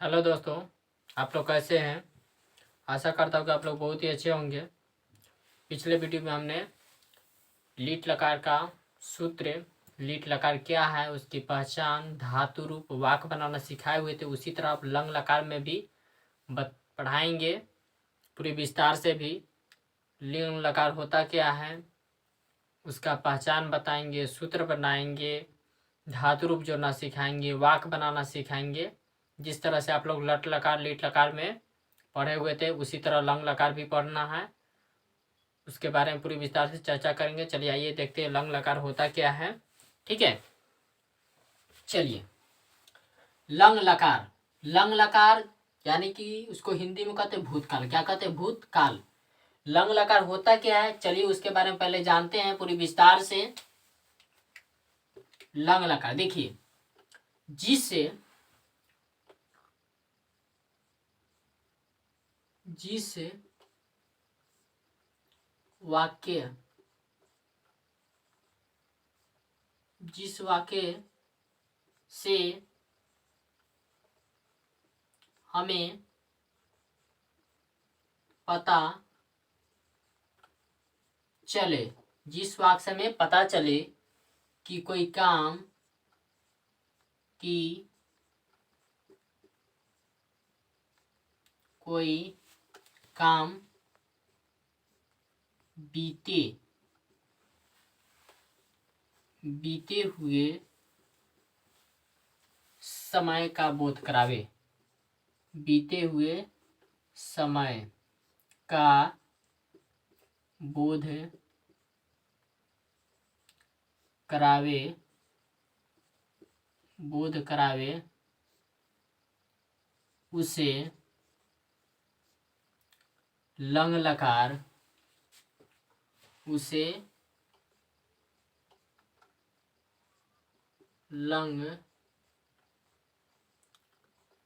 Hello दोस्तों, आप लोग कैसे हैं। आशा करता हूँ कि आप लोग बहुत ही अच्छे होंगे। पिछले वीडियो में हमने लीट लकार का सूत्र, लीट लकार क्या है, उसकी पहचान, धातु रूप, वाक्य बनाना सिखाए हुए थे। उसी तरह आप लंग लकार में भी पढ़ाएंगे पूरी विस्तार से भी। लिंग लकार होता क्या है, उसका पहचान बताएंगे, सूत्र बनाएंगे, धातु रूप जोड़ना सिखाएंगे, वाक्य बनाना सिखाएंगे। जिस तरह से आप लोग लट लकार लीट लकार में पढ़े हुए थे, उसी तरह लंग लकार भी पढ़ना है। उसके बारे में पूरी विस्तार से चर्चा करेंगे। चलिए आइए देखते हैं लंग लकार होता क्या है। ठीक है, चलिए। लंग लकार, लंग लकार यानी कि उसको हिंदी में कहते हैं भूतकाल। क्या कहते हैं? भूतकाल। लंग लकार होता क्या है, चलिए उसके बारे में पहले जानते हैं पूरी विस्तार से। लंग लकार देखिए, जिससे वाक्य, जिस वाक्य से हमें पता चले, जिस वाक्य से हमें पता चले कि कोई काम बीते हुए समय का बोध करावे, बीते हुए समय का बोध करावे उसे लंग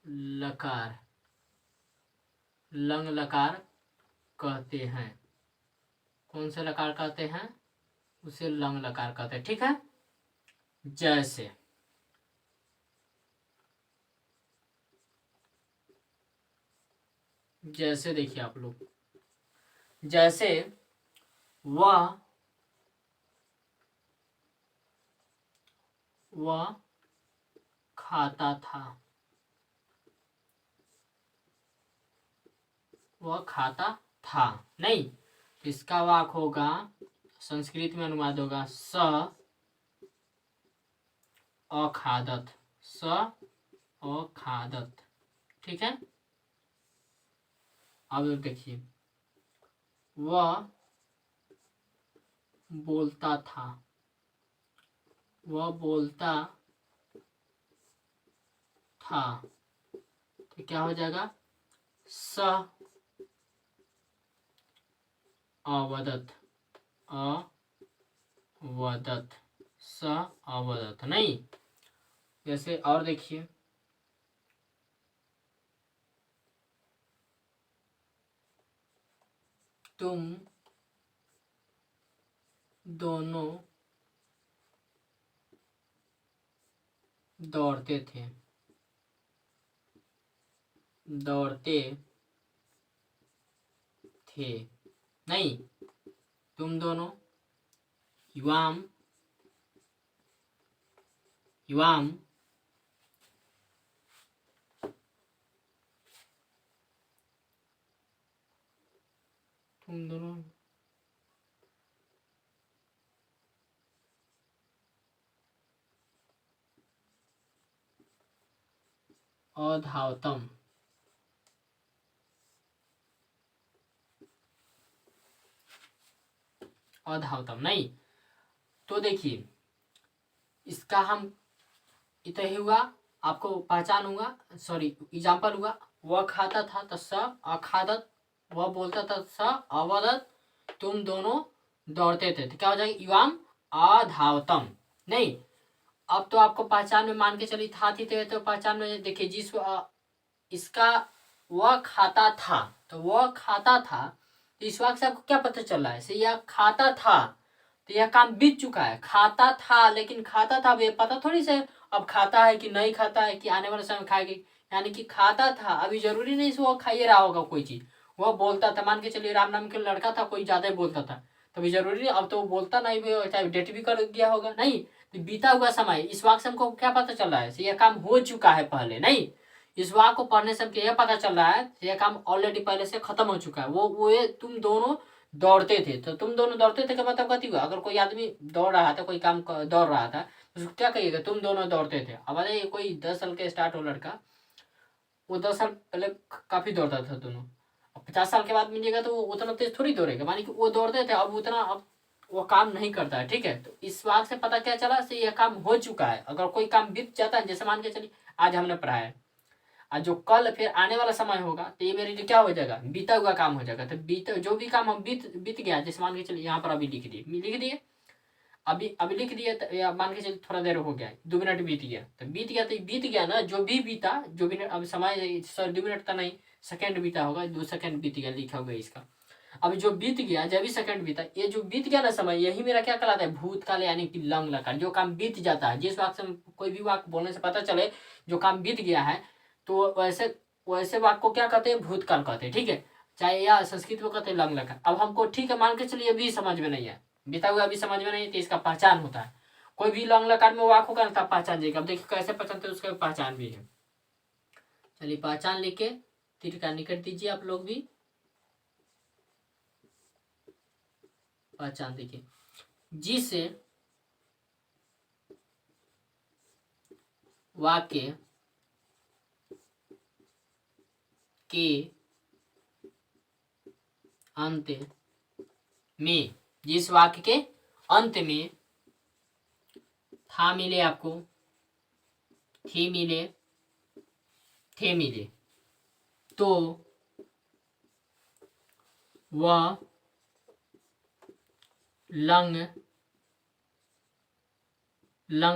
लकार, लंग लकार कहते हैं। कौन से लकार कहते हैं? उसे लंग लकार कहते हैं। ठीक है, जैसे देखिए आप लोग, जैसे वह खाता था, वह खाता था। नहीं, इसका वाक होगा, संस्कृत में अनुवाद होगा स अखादत, ठीक है। अब देखिए, वह बोलता था, तो क्या हो जाएगा? स अवदत, स अवदत। नहीं, जैसे और देखिए, तुम दोनों दौड़ते थे। नहीं, तुम दोनों युवाम तुम दोनों अधावतम, नहीं। तो देखिए, इसका हम इतना ही हुआ, आपको पहचान होगा, सॉरी एग्जाम्पल हुआ। वह खाता था तो स अखादत, वह बोलता था स अवदत, तुम दोनों दौड़ते थे, तो क्या हो जाएगा? युवाम अधावतम। नहीं, अब तो आपको पहचान में मान के चलिए था थी, तो पहचान में देखिए, इसका वह खाता था, तो वह खाता था, तो इस वाक्य से आपको क्या पता चल रहा है? यह खाता था, तो यह काम बीत चुका है। खाता था, लेकिन खाता था, अब ये पता थोड़ी से अब खाता है कि नहीं खाता है, कि आने वाले समय खाएगी, यानी कि खाता था, अभी जरूरी नहीं से वो खाइए रहा होगा कोई चीज, वो बोलता था, मान के चलिए राम नाम के लड़का था, कोई ज्यादा ही बोलता था, तभी जरूरी नहीं, अब तो वो बोलता नहीं भी, चाहे डेट भी कर गया होगा नहीं, तो बीता हुआ समय, इस वाक्य से हमको क्या पता चल रहा है, ये काम हो चुका है पहले, नहीं, इस वाक्य को पढ़ने से हमको यह पता चल रहा है ये काम ऑलरेडी पहले से खत्म हो चुका है। वो ये तुम दोनों दौड़ते थे, तो तुम दोनों दौड़ते थे का मतलब कथी हुआ, अगर कोई आदमी दौड़ रहा था, कोई काम दौड़ रहा था, तो उसको क्या कहिएगा, तुम दोनों दौड़ते थे। अब अरे कोई 10 साल के स्टार्ट हो लड़का, वो 10 साल पहले काफी दौड़ता था दोनों, अब 50 साल के बाद मिलेगा तो वो उतना तेज थोड़ी दौड़ेगा, मानी कि वो दौड़ते थे, अब उतना अब वो काम नहीं करता है, ठीक है। तो इस बात से पता क्या चला, से यह काम हो चुका है। अगर कोई काम बीत जाता है, जैसे मान के चलिए आज हमने पढ़ा है, और जो कल फिर आने वाला समय होगा, तो ये मेरे लिए क्या हो जाएगा, बीता हुआ काम हो जाएगा। तो बीता जो भी काम हम बीत बीत गया, जैसे मान के चलिए यहाँ पर अभी लिख दिए, अभी अभी लिख दिए, तो या मान के चलिए थोड़ा देर हो गया, 2 मिनट बीत गया, तो बीत गया तो बीत गया ना, जो भी बीता, जो भी अब समय, सर 2 मिनट का नहीं, सेकंड बीता होगा, 2 सेकंड बीत गया, लिखा हुआ है इसका। अब जो बीत गया, जब भी सेकंड बीता, ये जो बीत गया ना समय, यही मेरा क्या कहलाता है, भूतकाल, यानी कि लंग लकार, जो काम बीत जाता है, जिस वाक्य से कोई भी वाक्य बोलने से पता चले जो काम बीत गया है, तो वैसे वैसे वाक्य को क्या कहते हैं, भूतकाल कहते हैं, ठीक है। चाहे या संस्कृत में कहते हैं लंग लकार। अब हमको ठीक है, मान के चलिए अभी समझ में नहीं है, बीता हुआ अभी समझ में नहीं, तो इसका पहचान होता है, कोई भी लंग लकार में वाक्य होगा ना, तब पहचान जाएगा। अब देखिए कैसे पहचानते हैं, उसका पहचान भी है। चलिए पहचान लिख के तीर का निकट दीजिए आप लोग भी, पहचान देखिए, जिस वाक्य के अंत में, जिस वाक्य के अंत में था मिले आपको, थी मिले, थे मिले, तो वह लंग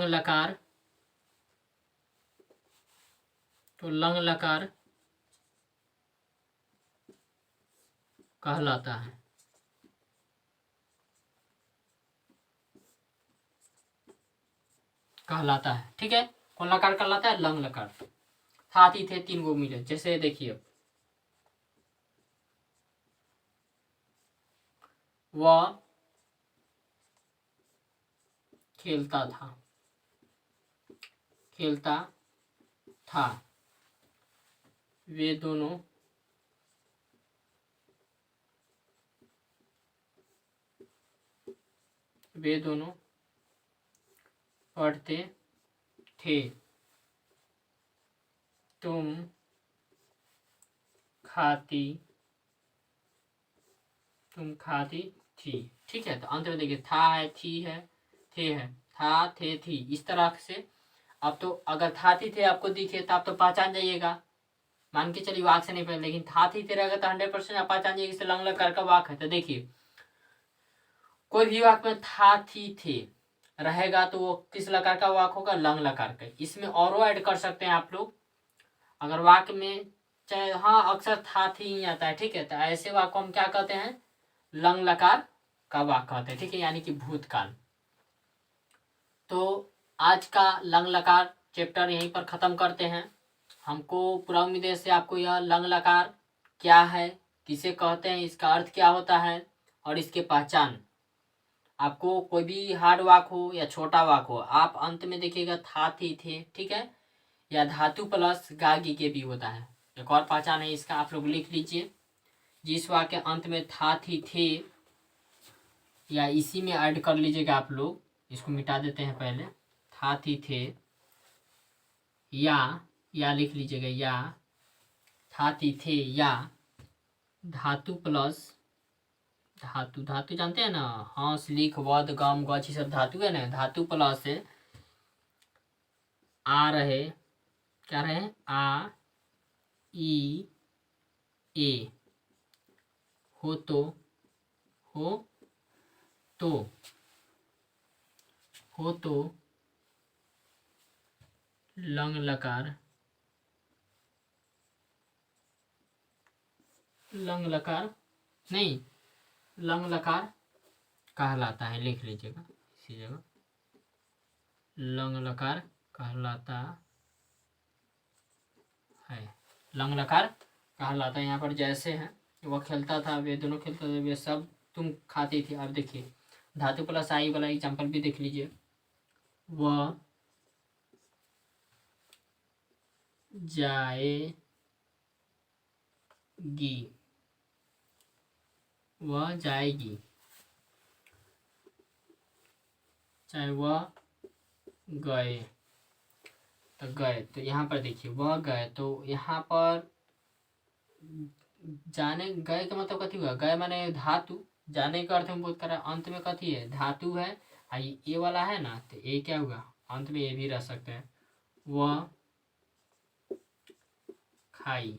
लकार, तो लंग लकार कहलाता है। कहलाता है, ठीक है। कौन लकार कहलाता है, लंग लकार। साथ ही थे 3 गो मिले, जैसे देखिए, वह खेलता था, खेलता था, वे दोनों पढ़ते थे, तुम खाती थी, ठीक है। तो अंत में देखिए, था है, थी है, थे है, था थे थी, इस तरह से। अब तो अगर था थी थे आपको दिखे, तो आप तो पहचान जाइएगा, मान के चलिए वाक से नहीं पहले, लेकिन था थी थे रहेगा तो 100% आप पहचान जाइएगा, इससे लंग लकार का वाक है। तो देखिए, कोई भी वाक में था थी थे रहेगा, तो वो किस लकार का वाक होगा, लंग लकार का। इसमें और ऐड कर सकते हैं आप लोग, अगर वाक्य में चाहे, हाँ अक्सर था थी ही आता है, ठीक है। तो ऐसे वाक्य को हम क्या कहते हैं, लंग लकार का वाक्य कहते हैं, ठीक है, यानी कि भूतकाल। तो आज का लंग लकार चैप्टर यहीं पर खत्म करते हैं। हमको पूरा उम्मीद है से आपको यह लंग लकार क्या है, किसे कहते हैं, इसका अर्थ क्या होता है, और इसके पहचान, आपको कोई भी हार्ड वाक हो या छोटा वाक हो, आप अंत में देखिएगा था थी थे, ठीक है, या धातु प्लस गागी के भी होता है। एक और पहचान है इसका, आप लोग लिख लीजिए, जिस वाक्य अंत में था थी थे, या इसी में ऐड कर लीजिएगा आप लोग, इसको मिटा देते हैं पहले, था थी थे, या लिख लीजिएगा, या था थी थे, या धातु प्लस धातु जानते हैं ना, हंस लिख वध गम गच, ये सब धातु है ना, धातु प्लस आ रहे, क्या रहे, आ ई ए, हो तो हो तो हो तो लंग लकार नहीं, लंग लकार कहलाता है, लिख लीजिएगा इसी जगह, लंग लकार कहलाता लंग लकार कहलाता है। यहाँ पर जैसे है, वह खेलता था, वे दोनों खेलते थे, वे सब तुम खाती थी। अब देखिए धातु प्लस आई वाला एग्जाम्पल भी देख लीजिए। वह जाएगी, वह जाएगी, चाहे वह गए, तो गए, तो यहाँ पर देखिए वह गए, तो यहाँ पर जाने गए का मतलब कथी हुआ, गए माने धातु, जाने का अर्थ में बोध करा, अंत में कथी है, धातु है, ये वाला है ना, तो ये क्या हुआ, अंत में ये भी रह सकता है। वह खाई,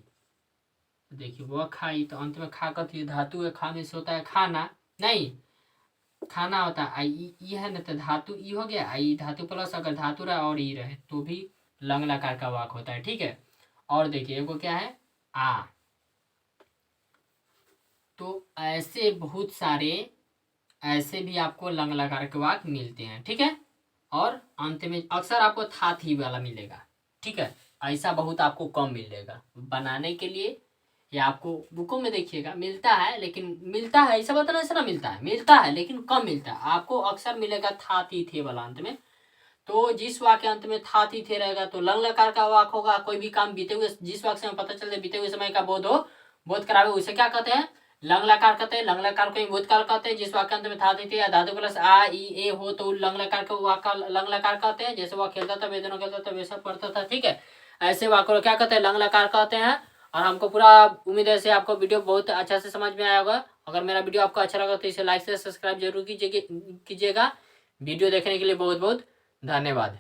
तो देखिए वह खाई, तो अंत में खा कथी है, धातु है, खा में से होता है खाना, नहीं खाना होता है, ई है ना, तो धातु ई हो गया, आई धातु प्लस अगर धातु रहा और ई रहे तो भी लंग लकार का वाक होता है। ठीक है, और देखिए एगो क्या है, आ, तो ऐसे बहुत सारे ऐसे भी आपको लंग लकार के वाक मिलते हैं। ठीक है, और अंत में अक्सर आपको था थी वाला मिलेगा। ठीक है, ऐसा बहुत आपको कम मिलेगा बनाने के लिए, या आपको बुकों में देखिएगा मिलता है, लेकिन मिलता है ऐसा बताना, ऐसा ना मिलता है, मिलता है लेकिन कम मिलता है। आपको अक्सर मिलेगा था थी थे वाला अंत में। तो जिस वाक्य अंत में था थी थे रहेगा तो लंग लकार का वाक होगा। कोई भी काम बीते हुए, जिस वाक्य से हमें पता चलता है बीते हुए समय का बोध हो, बोध करावे, उसे क्या कहते हैं, लंग लकार कहते हैं। लंग लकार को ही भूतकाल कहते हैं। जिस वाक्य अंत में था थी थे या धातु प्लस आ ई ए हो तो लंग लकार को वाक्य लंग लकार कहते हैं। जैसे वह खेलता था, वे दोनों खेलता था, वे सब पढ़ता था। ठीक है, ऐसे वाक्य को क्या कहते हैं, लंग लकार कहते हैं। और हमको पूरा उम्मीद है से आपको वीडियो बहुत अच्छा से समझ में आया होगा। अगर मेरा वीडियो आपको अच्छा लगा तो इसे लाइक से सब्सक्राइब जरूर कीजिएगा। वीडियो देखने के लिए बहुत बहुत धन्यवाद।